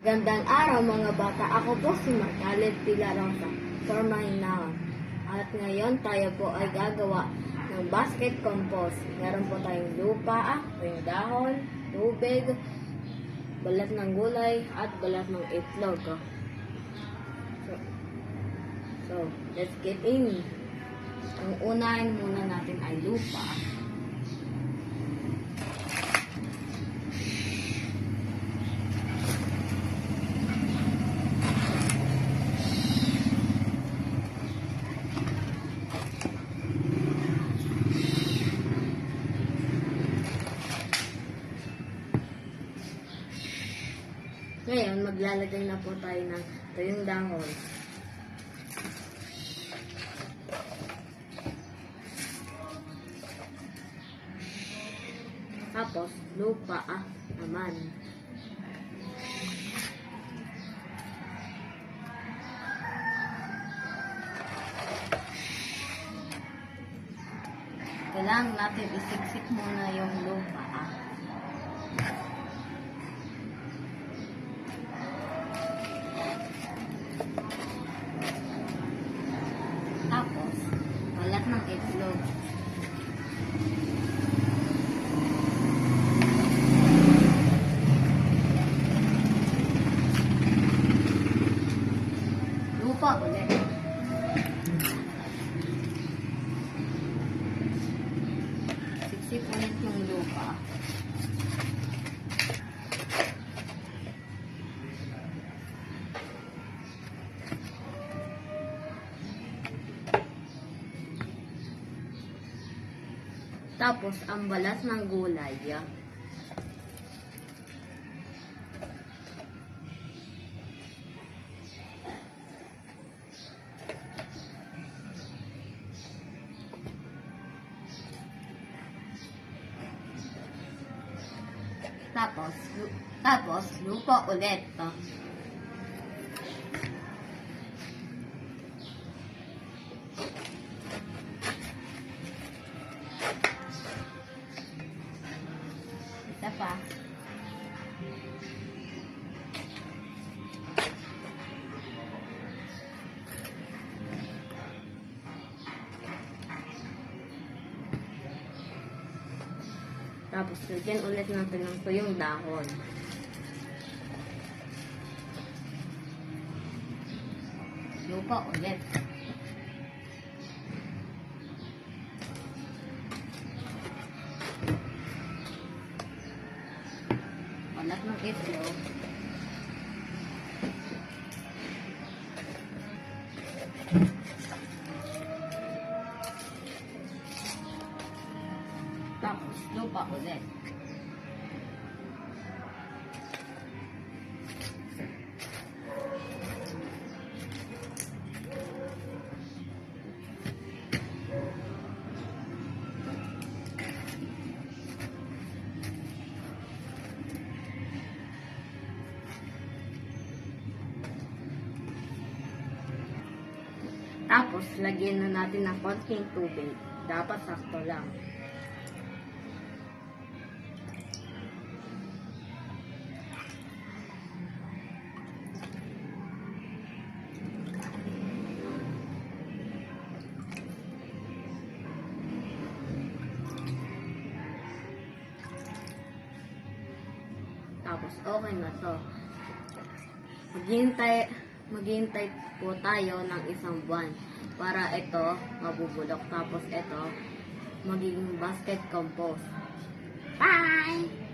Gandang araw mga bata, ako po si Margaret Pilarosa, Formahinahon. At ngayon tayo po ay gagawa ng basket compost. Meron po tayong lupa, yung dahon, tubig, balat ng gulay, at balat ng itlog. So let's get in. Ang unahin muna natin ay lupa. Ngayon, maglalagay na po tayo ng tuyong dahon. Tapos, lupa naman. Kailangan natin isiksik muna yung lupa. Tapos, balat ng itlog. Lupa ulit. Siksik ulit yung lupa. Tapos, ang balat ng gulay. Tapos, lupa ulit. Isa pa. Tapos, lagyan ulit natin ng tuyong dahon. Lupa ulit. Balat ng itlog. Tapos, lupa ulit. Tapos, lagyan na natin ng konting tubig. Dapat sakto lang. Tapos, okay na to. Maghihintay po tayo ng isang buwan para ito mabubulok. Tapos ito magiging basket compost. Bye!